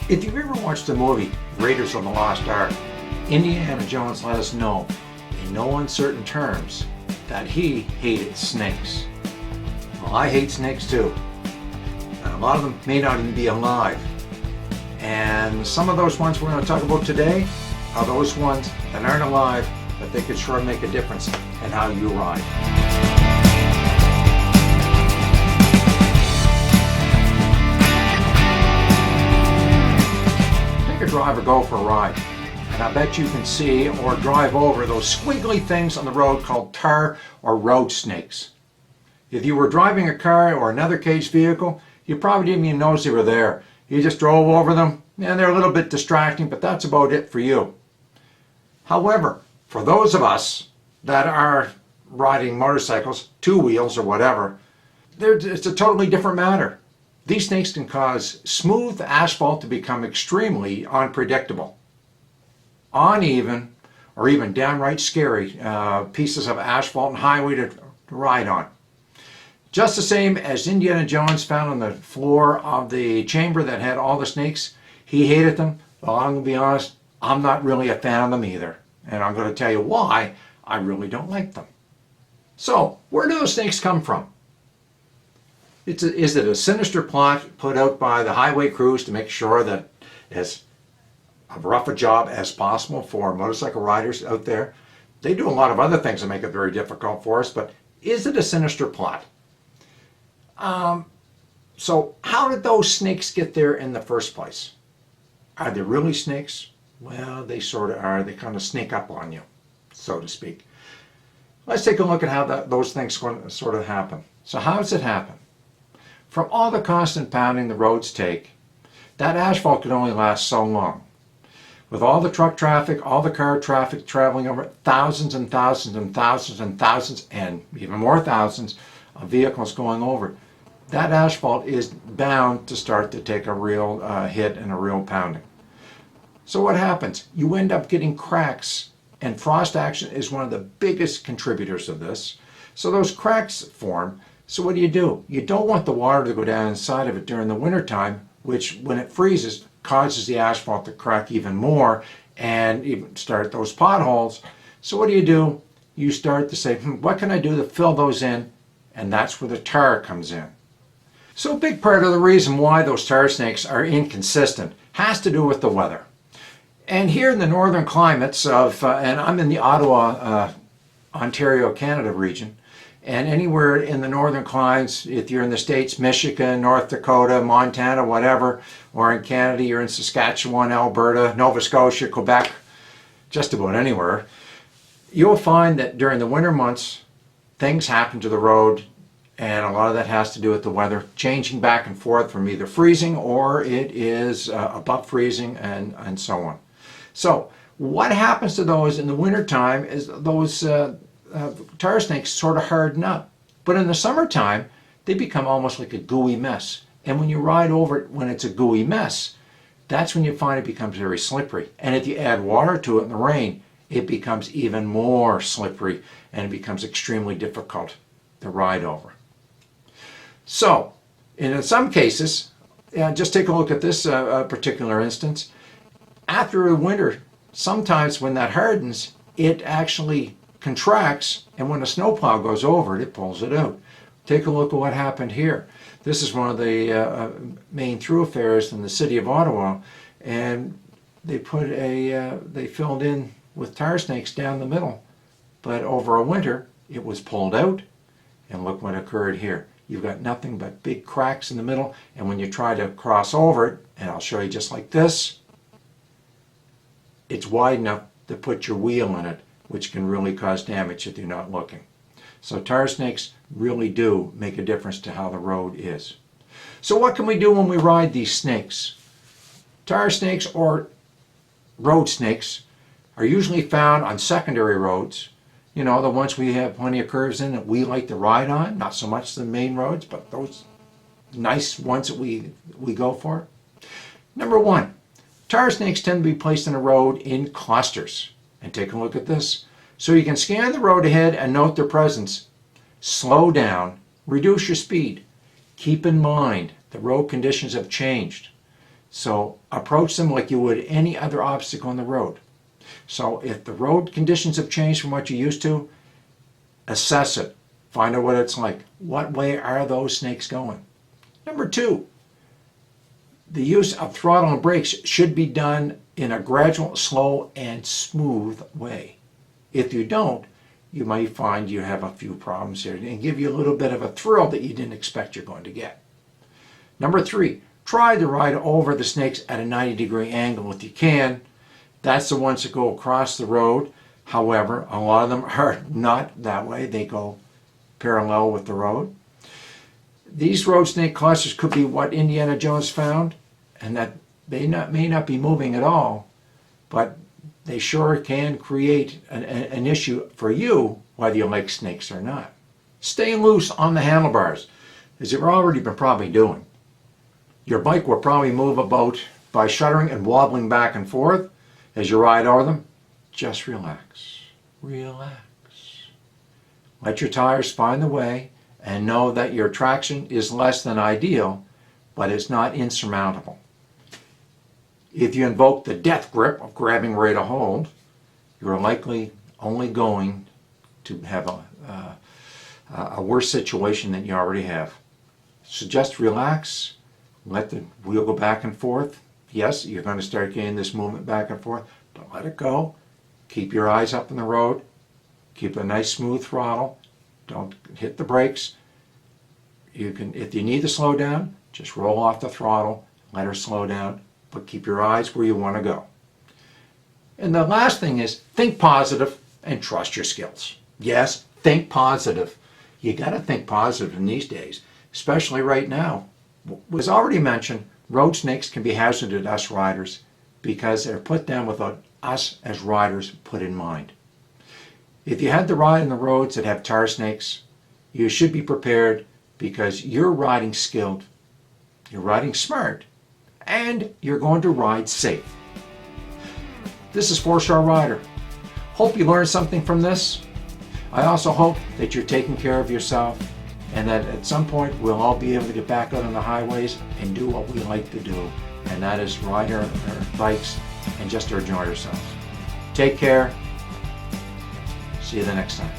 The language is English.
If you've ever watched the movie Raiders of the Lost Ark, Indiana Jones let us know in no uncertain terms that he hated snakes. Well, I hate snakes too. And a lot of them may not even be alive. And some of those ones we're going to talk about today are those ones that aren't alive, but they could sure make a difference in how you ride. Drive or go for a ride, and I bet you can see or drive over those squiggly things on the road called tar or road snakes. If you were driving a car or another caged vehicle, you probably didn't even notice they were there. You just drove over them, and they're a little bit distracting, but that's about it for you. However, for those of us that are riding motorcycles, two wheels or whatever, it's a totally different matter. These snakes can cause smooth asphalt to become extremely unpredictable. Uneven, or even downright scary pieces of asphalt and highway to ride on. Just the same as Indiana Jones found on the floor of the chamber that had all the snakes. He hated them. Well, I'm going to be honest, I'm not really a fan of them either. And I'm going to tell you why I really don't like them. So, where do those snakes come from? Is it a sinister plot put out by the highway crews to make sure that as rough a job as possible for motorcycle riders out there? They do a lot of other things that make it very difficult for us, but is it a sinister plot? So how did those snakes get there in the first place? Are they really snakes? Well, they sort of are. They kind of sneak up on you, so to speak. Let's take a look at how those things sort of happen. So how does it happen? From all the constant pounding the roads take, that asphalt can only last so long. With all the truck traffic, all the car traffic traveling over thousands and thousands and thousands and thousands and even more thousands of vehicles going over, that asphalt is bound to start to take a real hit and a real pounding. So what happens? You end up getting cracks, and frost action is one of the biggest contributors of this. So those cracks form. So what do? You don't want the water to go down inside of it during the wintertime, which when it freezes causes the asphalt to crack even more and even start those potholes. So what do? You start to say, what can I do to fill those in? And that's where the tar comes in. So a big part of the reason why those tar snakes are inconsistent has to do with the weather. And here in the northern climates of, and I'm in the Ottawa, Ontario, Canada region, and anywhere in the northern climes, if you're in the States, Michigan, North Dakota, Montana, whatever, or in Canada, you're in Saskatchewan, Alberta, Nova Scotia, Quebec, just about anywhere, you'll find that during the winter months, things happen to the road, and a lot of that has to do with the weather changing back and forth from either freezing or it is above freezing and so on. So what happens to those in the wintertime is those tar snakes sort of harden up. But in the summertime, they become almost like a gooey mess. And when you ride over it when it's a gooey mess, that's when you find it becomes very slippery. And if you add water to it in the rain, it becomes even more slippery and it becomes extremely difficult to ride over. So, in some cases, just take a look at this particular instance. After a winter, sometimes when that hardens, it actually contracts, and when a snowplow goes over it, it pulls it out. Take a look at what happened here. This is one of the main thoroughfares in the city of Ottawa, and they filled in with tar snakes down the middle. But over a winter, it was pulled out, and look what occurred here. You've got nothing but big cracks in the middle, and when you try to cross over it, and I'll show you just like this, it's wide enough to put your wheel in it, which can really cause damage if you're not looking. So tar snakes really do make a difference to how the road is. So what can we do when we ride these snakes? Tar snakes or road snakes are usually found on secondary roads. You know, the ones we have plenty of curves in that we like to ride on, not so much the main roads, but those nice ones that we go for. Number one, tar snakes tend to be placed in a road in clusters. And take a look at this. So you can scan the road ahead and note their presence. Slow down, reduce your speed. Keep in mind the road conditions have changed. So approach them like you would any other obstacle on the road. So if the road conditions have changed from what you used to, assess it. Find out what it's like. What way are those snakes going? Number 2, the use of throttle and brakes should be done in a gradual, slow, and smooth way. If you don't, you might find you have a few problems here and give you a little bit of a thrill that you didn't expect you're going to get. Number 3, try to ride over the snakes at a 90-degree angle if you can. That's the ones that go across the road. However, a lot of them are not that way. They go parallel with the road. These road snake clusters could be what Indiana Jones found, and that they may not be moving at all, but they sure can create an issue for you, whether you like snakes or not. Stay loose on the handlebars, as you've already been probably doing. Your bike will probably move about by shuddering and wobbling back and forth as you ride over them. Just relax. Relax. Let your tires find the way and know that your traction is less than ideal, but it's not insurmountable. If you invoke the death grip of grabbing right a hold, you're likely only going to have a worse situation than you already have. So just relax, let the wheel go back and forth. Yes, you're going to start getting this movement back and forth, but let it go. Keep your eyes up on the road. Keep a nice smooth throttle. Don't hit the brakes. You can, if you need to slow down, just roll off the throttle, let her slow down, but keep your eyes where you want to go. And the last thing is think positive and trust your skills. Yes, think positive. You got to think positive in these days, especially right now. Was already mentioned, road snakes can be hazardous to us riders because they're put down without us as riders put in mind. If you had to ride on the roads that have tar snakes, you should be prepared because you're riding skilled, you're riding smart, and you're going to ride safe. This is 4-Star Rider. Hope you learned something from this. I also hope that you're taking care of yourself and that at some point we'll all be able to get back out on the highways and do what we like to do, and that is ride our bikes and just enjoy ourselves. Take care. See you the next time.